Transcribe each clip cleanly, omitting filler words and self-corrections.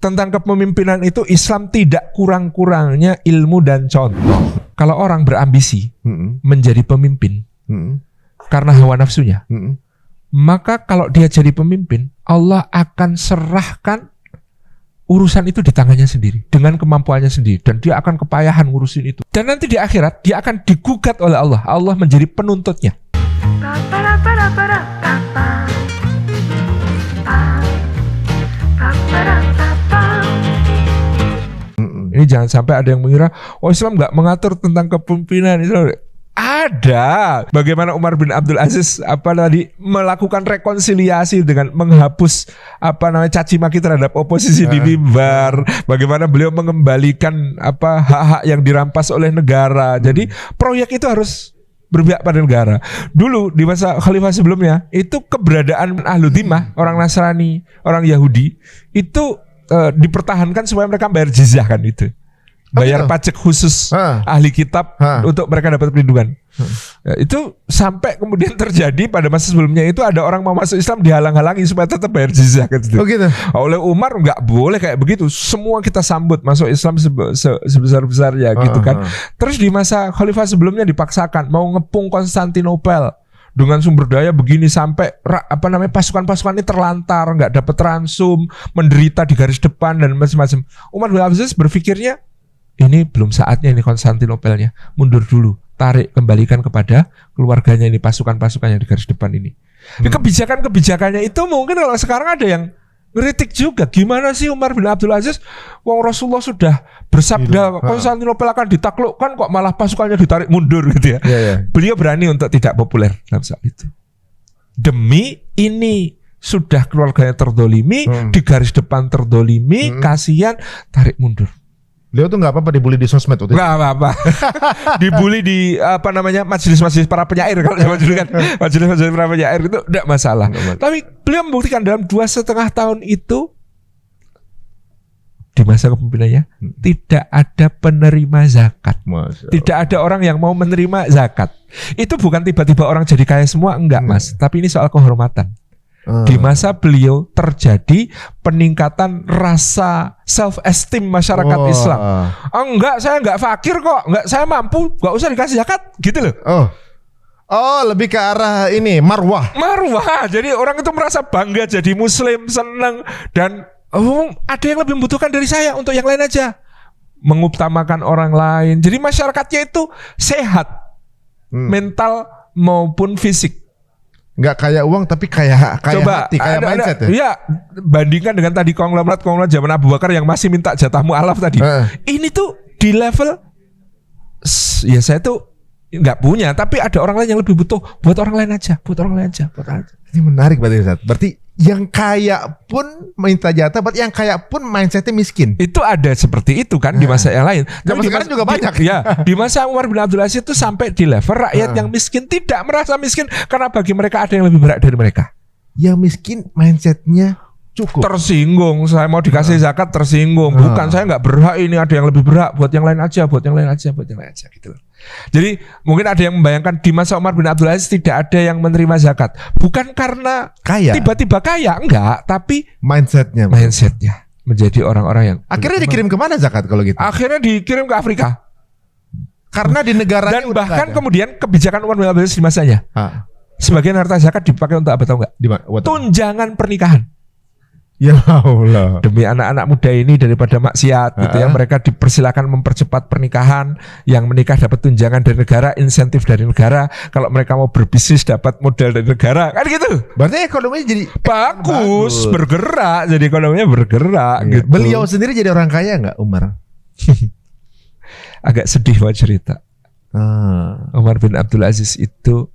tentang kepemimpinan itu Islam tidak kurang-kurangnya ilmu dan contoh. Kalau orang berambisi menjadi pemimpin karena hawa nafsunya, maka kalau dia jadi pemimpin, Allah akan serahkan urusan itu di tangannya sendiri dengan kemampuannya sendiri, dan dia akan kepayahan ngurusin itu. Dan nanti di akhirat dia akan digugat oleh Allah. Allah menjadi penuntutnya. Ini jangan sampai ada yang mengira, oh Islam nggak mengatur tentang kepemimpinan. Itu ada. Bagaimana Umar bin Abdul Aziz melakukan rekonsiliasi dengan menghapus caci maki terhadap oposisi di mimbar. Bagaimana beliau mengembalikan hak-hak yang dirampas oleh negara. Jadi proyek itu harus berpihak pada negara. Dulu di masa khalifah sebelumnya itu keberadaan ahlu dhimah, orang Nasrani, orang Yahudi itu dipertahankan supaya mereka bayar jizyah kan itu. Bayar pajak khusus ahli kitab untuk mereka dapat perlindungan. Ya, itu sampai kemudian terjadi pada masa sebelumnya itu ada orang mau masuk Islam dihalang-halangi supaya tetap bayar jizyah kan gitu. Gitu. Oleh Umar nggak boleh kayak begitu. Semua kita sambut masuk Islam sebesar-besarnya gitu kan. Terus di masa khalifah sebelumnya dipaksakan mau ngepung Konstantinopel dengan sumber daya begini sampai pasukan-pasukan ini terlantar, nggak dapat ransum, menderita di garis depan dan macam-macam. Umar bin Abdul Aziz berpikirnya ini belum saatnya ini Konstantinopelnya, mundur dulu, tarik, kembalikan kepada keluarganya ini, pasukan-pasukan yang di garis depan ini. Kebijakan-kebijakannya itu mungkin kalau sekarang ada yang ngeritik juga, gimana sih Umar bin Abdul Aziz, wong Rasulullah sudah bersabda Konstantinopel akan ditaklukkan kok malah pasukannya ditarik mundur gitu ya. Beliau berani untuk tidak populer dalam saat itu. Demi ini sudah keluarganya terdolimi, di garis depan terdolimi, kasihan, tarik mundur. Beliau tuh nggak apa-apa dibully di sosmed waktu itu. Nggak apa-apa. Dibully di majelis-majelis para penyair kalau zaman dulu kan, majelis-majelis para penyair itu tidak masalah. Tapi beliau membuktikan dalam 2,5 tahun itu di masa kepemimpinannya tidak ada penerima zakat. Tidak ada orang yang mau menerima zakat. Itu bukan tiba-tiba orang jadi kaya semua, enggak Mas. Tapi ini soal kehormatan. Di masa beliau terjadi peningkatan rasa self-esteem masyarakat Islam. Enggak, saya enggak fakir kok, enggak, saya mampu, enggak usah dikasih zakat, gitu loh. Lebih ke arah ini marwah. Jadi orang itu merasa bangga jadi muslim, senang, dan ada yang lebih membutuhkan dari saya, untuk yang lain aja. Mengutamakan orang lain. Jadi masyarakatnya itu sehat, mental maupun fisik. Nggak kaya uang tapi kaya hati, kaya mindset ya? Iya, bandingkan dengan tadi konglomerat zaman Abu Bakar yang masih minta jatah mu'alaf tadi. Ini tuh di level ya saya tuh nggak punya, tapi ada orang lain yang lebih butuh, buat orang lain aja. Ini menarik berarti yang kaya pun minta jatah, berarti yang kaya pun mindsetnya miskin. Itu ada seperti itu kan di masa yang lain. Tapi sekarang juga banyak. Di masa Umar bin Abdul Aziz itu sampai di level rakyat yang miskin tidak merasa miskin karena bagi mereka ada yang lebih berat dari mereka. Yang miskin mindsetnya cukup. Tersinggung, saya mau dikasih zakat tersinggung. Bukan, saya nggak berhak, ini ada yang lebih berhak, buat yang lain aja gitu. Jadi mungkin ada yang membayangkan di masa Umar bin Abdul Aziz tidak ada yang menerima zakat. Bukan karena tiba-tiba kaya, enggak, tapi mindsetnya menjadi orang-orang yang akhirnya dikirim kemana zakat kalau gitu? Akhirnya dikirim ke Afrika. Karena di negaranya dan bahkan kemudian kebijakan Umar bin Abdul Aziz di masanya, sebagian harta zakat dipakai untuk apa tahu nggak? Tunjangan pernikahan. Ya Allah. Demi anak-anak muda ini daripada maksiat gitu ya, mereka dipersilakan mempercepat pernikahan. Yang menikah dapat tunjangan dari negara, insentif dari negara. Kalau mereka mau berbisnis dapat modal dari negara, kan gitu. Berarti ekonominya jadi bagus, bergerak. Jadi ekonominya bergerak gitu. Beliau sendiri jadi orang kaya nggak, Umar? Agak sedih mau cerita. Umar bin Abdul Aziz itu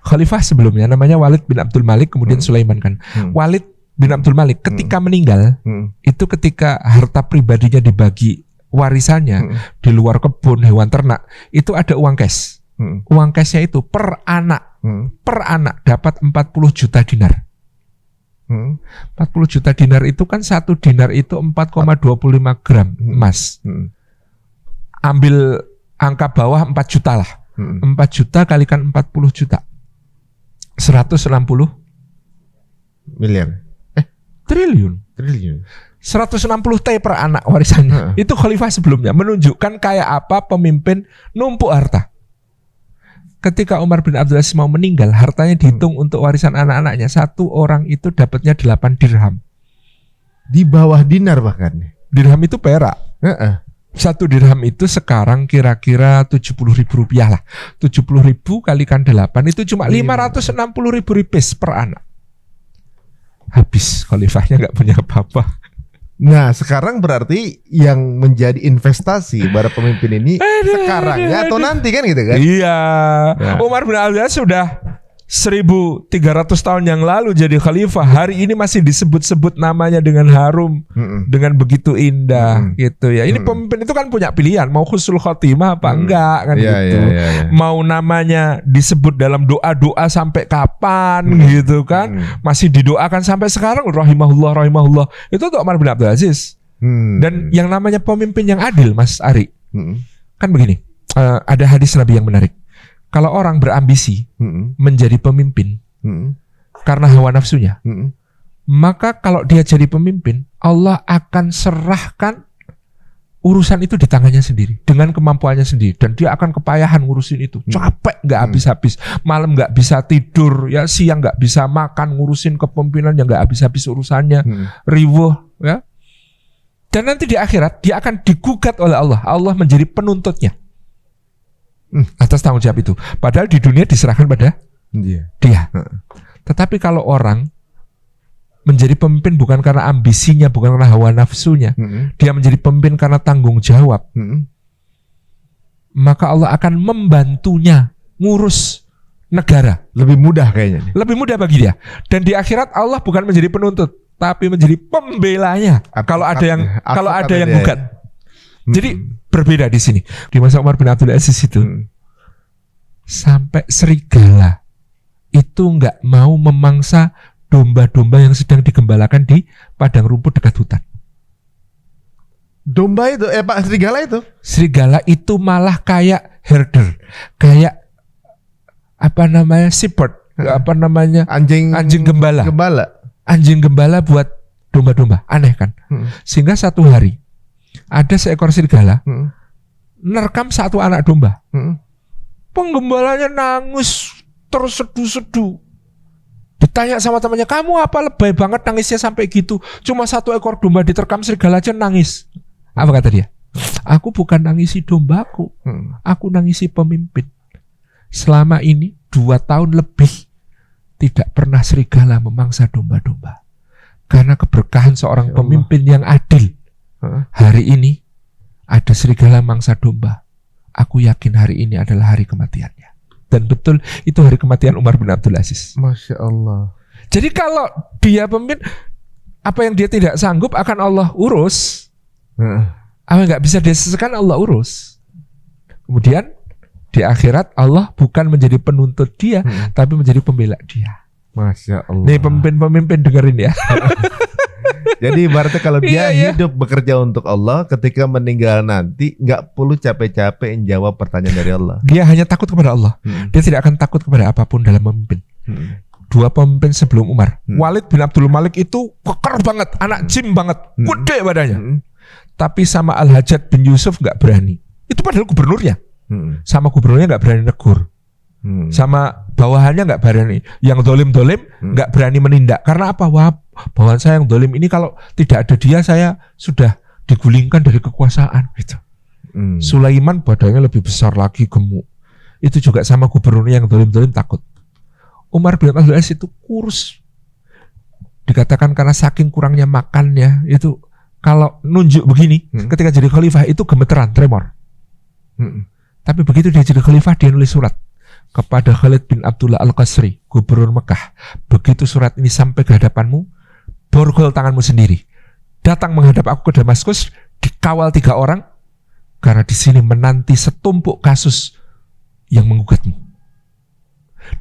khalifah sebelumnya namanya Walid bin Abdul Malik, kemudian Sulaiman kan. Walid bin Abdul Malik ketika meninggal itu ketika harta pribadinya dibagi warisannya di luar kebun, hewan ternak, itu ada uang cash. Uang cashnya itu per anak dapat 40 juta dinar. 40 juta dinar itu kan 1 dinar itu 4,25 gram emas. Ambil angka bawah 4 juta lah. 4 juta kalikan 40 juta. 160 miliar. Triliun. 160 T per anak warisannya. Itu khalifah sebelumnya, menunjukkan kayak apa pemimpin numpuk harta. Ketika Umar bin Abdul Aziz mau meninggal, hartanya dihitung untuk warisan anak-anaknya. Satu orang itu dapatnya 8 dirham. Di bawah dinar bahkan. Dirham itu perak. Satu dirham itu sekarang kira-kira 70.000 rupiah lah. 70.000 kalikan 8 itu cuma 560.000 rupiah per anak. Habis, khalifahnya nggak punya apa-apa. Nah, sekarang berarti yang menjadi investasi para pemimpin ini sekarang ya atau nanti kan gitu kan? Iya. Nah. Umar bin Abdul Aziz sudah 1.300 tahun yang lalu jadi khalifah. Hari ini masih disebut-sebut namanya dengan harum, dengan begitu indah gitu ya. Ini pemimpin itu kan punya pilihan, mau husnul khotimah apa enggak kan gitu. Mau namanya disebut dalam doa-doa sampai kapan gitu kan. Masih didoakan sampai sekarang rahimahullah rahimahullah. Itu untuk Umar bin Abdul Aziz. Dan yang namanya pemimpin yang adil, Mas Ari. Kan begini, ada hadis Nabi yang menarik. Kalau orang berambisi menjadi pemimpin karena hawa nafsunya, maka kalau dia jadi pemimpin, Allah akan serahkan urusan itu di tangannya sendiri dengan kemampuannya sendiri, dan dia akan kepayahan ngurusin itu, capek nggak habis-habis, malam nggak bisa tidur, ya siang nggak bisa makan ngurusin kepemimpinan yang nggak habis-habis urusannya, riwuh, ya. Dan nanti di akhirat dia akan digugat oleh Allah, Allah menjadi penuntutnya atas tanggung jawab itu. Padahal di dunia diserahkan pada dia. Tetapi kalau orang menjadi pemimpin bukan karena ambisinya, bukan karena hawa nafsunya, dia menjadi pemimpin karena tanggung jawab, maka Allah akan membantunya ngurus negara. Lebih mudah kayaknya. Lebih mudah bagi dia. Dan di akhirat Allah bukan menjadi penuntut, tapi menjadi pembelanya. Kalau ada yang gugat. Jadi berbeda di sini. Di masa Umar bin Abdul Aziz itu sampai serigala itu nggak mau memangsa domba-domba yang sedang digembalakan di padang rumput dekat hutan. Domba itu, Pak, serigala itu? Serigala itu malah kayak herder, kayak apa namanya, shepherd, apa namanya, anjing gembala. Anjing gembala buat domba-domba, aneh kan? Sehingga satu hari ada seekor serigala nerkam satu anak domba. Penggembalanya nangis terseduh-seduh. Ditanya sama temannya, kamu apa lebay banget nangisnya sampai gitu? Cuma satu ekor domba diterkam serigala aja nangis. Apa kata dia? Aku bukan nangisi dombaku, aku nangisi pemimpin. Selama ini 2 tahun lebih tidak pernah serigala memangsa domba-domba. Karena keberkahan seorang pemimpin yang adil. Hari ini ada serigala mangsa domba. Aku yakin hari ini adalah hari kematiannya. Dan betul itu hari kematian Umar bin Abdul Aziz. Masya Allah. Jadi kalau dia pemimpin, apa yang dia tidak sanggup akan Allah urus. Apa yang nggak bisa dia selesaikan Allah urus. Kemudian di akhirat Allah bukan menjadi penuntut dia, tapi menjadi pembela dia. Masya Allah. Nih pemimpin-pemimpin dengerin ya. Jadi ibaratnya kalau dia hidup bekerja untuk Allah, ketika meninggal nanti nggak perlu capek-capek menjawab pertanyaan dari Allah. Dia hanya takut kepada Allah. Dia tidak akan takut kepada apapun dalam memimpin. 2 pemimpin sebelum Umar, Walid bin Abdul Malik itu keker banget, anak jim banget, gede badannya. Tapi sama Al-Hajjaj bin Yusuf nggak berani. Itu padahal gubernurnya. Sama gubernurnya nggak berani negur. Sama bawahannya nggak berani. Yang dolim-dolim nggak berani menindak. Karena apa? Wah, bawahan saya yang dolim ini kalau tidak ada dia saya sudah digulingkan dari kekuasaan gitu. Sulaiman badannya lebih besar lagi, gemuk. Itu juga sama gubernurnya yang dolim-dolim takut. Umar bin Abdul Aziz itu kurus. Dikatakan karena saking kurangnya makannya, itu kalau nunjuk begini ketika jadi khalifah itu gemeteran, tremor. Tapi begitu dia jadi khalifah, dia nulis surat kepada Khalid bin Abdullah Al-Qasri, gubernur Mekah. Begitu surat ini sampai ke hadapanmu, borgol tanganmu sendiri. Datang menghadap aku ke Damaskus, dikawal 3 orang, karena di sini menanti setumpuk kasus yang menggugatmu.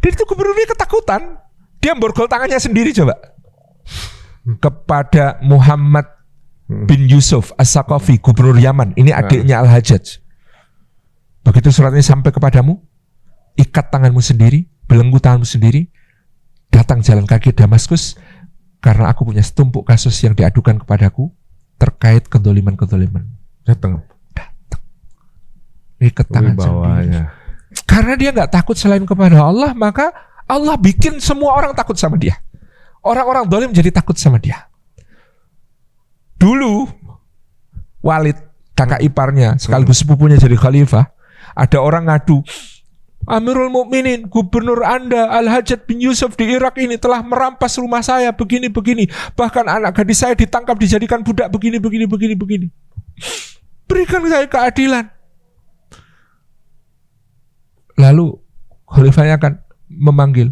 Dan itu gubernurnya ketakutan. Dia borgol tangannya sendiri coba. Kepada Muhammad bin Yusuf As-Saqafi, gubernur Yaman. Ini adiknya Al-Hajjaj. Begitu surat ini sampai kepadamu, ikat tanganmu sendiri, belenggu tanganmu sendiri, datang jalan kaki Damaskus, karena aku punya setumpuk kasus yang diadukan kepadaku, terkait kedoliman-kedoliman. Datang. Ikat tangan sendiri. Karena dia nggak takut selain kepada Allah, maka Allah bikin semua orang takut sama dia. Orang-orang dolim jadi takut sama dia. Dulu Walid, kakak iparnya sekaligus sepupunya jadi khalifah, ada orang ngadu, Amirul Mukminin, gubernur Anda Al-Hajjaj bin Yusuf di Irak ini telah merampas rumah saya begini-begini. Bahkan anak gadis saya ditangkap dijadikan budak begini-begini. Berikan saya keadilan. Lalu khalifahnya akan memanggil,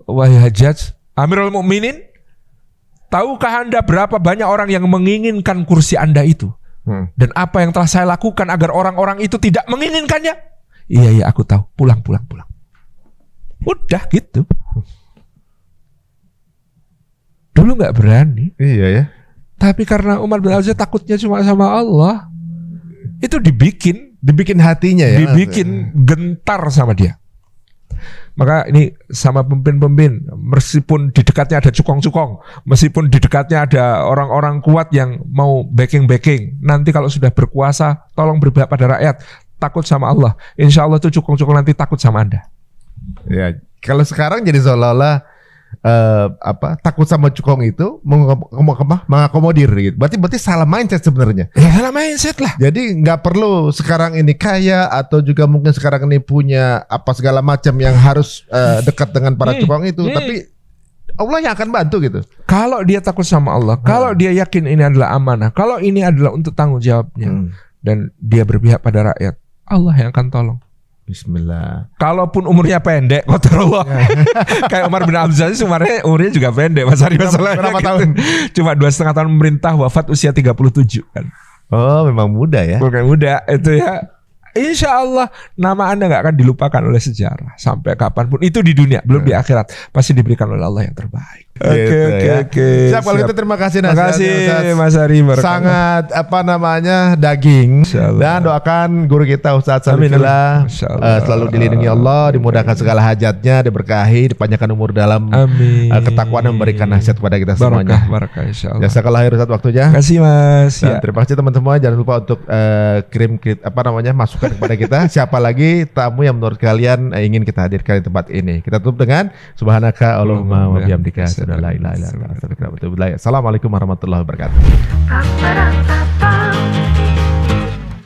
wahai Hajjaj, Amirul Mukminin, tahukah Anda berapa banyak orang yang menginginkan kursi Anda itu? Dan apa yang telah saya lakukan agar orang-orang itu tidak menginginkannya? Iya, aku tahu. Pulang. Udah gitu. Dulu nggak berani. Iya ya. Tapi karena Umar bin Abdul Aziz takutnya cuma sama Allah, itu dibikin hatinya ya. Dibikin gentar sama dia. Maka ini sama pemimpin-pemimpin, meskipun di dekatnya ada cukong-cukong, meskipun di dekatnya ada orang-orang kuat yang mau backing, nanti kalau sudah berkuasa, tolong berpihak pada rakyat, takut sama Allah. Insya Allah tuh cukong-cukong nanti takut sama Anda. Ya, kalau sekarang jadi seolah-olah takut sama cukong itu mengakomodir gitu. Berarti salah mindset sebenarnya. Ya salah mindset lah. Jadi nggak perlu sekarang ini kaya atau juga mungkin sekarang ini punya apa segala macam yang harus dekat dengan para cukong itu, tapi Allah yang akan bantu gitu. Kalau dia takut sama Allah, kalau dia yakin ini adalah amanah, kalau ini adalah untuk tanggung jawabnya, dan dia berpihak pada rakyat, Allah yang akan tolong. Bismillah. Kalaupun umurnya pendek, qadarullah. Kayak Umar bin Abdul Aziz, umurnya juga pendek. Mas Ari masalahnya berapa gitu. tahun? Cuma 2,5 tahun memerintah, wafat usia 37 kan. Oh, memang muda ya. Bukan muda itu ya. Insya Allah nama Anda nggak akan dilupakan oleh sejarah sampai kapanpun. Itu di dunia, belum di akhirat. Pasti diberikan oleh Allah yang terbaik. Oke. Siap kalau itu, terima kasih. Terima kasih Mas Ari. Sangat daging. Dan doakan guru kita Ustaz Sarifillah selalu dilindungi Allah, dimudahkan segala hajatnya, diberkahi, dipanjangkan umur dalam ketakwaan, dan memberikan nasihat kepada kita semuanya. Barakah insyaallah. Jazakallah khair Ustaz waktunya. Terima kasih Mas. Dan terima kasih teman-teman. Jangan lupa untuk kirim masukan kepada kita. Siapa lagi tamu yang menurut kalian ingin kita hadirkan di tempat ini? Kita tutup dengan subhanaka Allahumma wa bihamdika asyhadu an la ilaha illa anta astaghfiruka wa atubu ilaik. Assalamualaikum warahmatullahi wabarakatuh.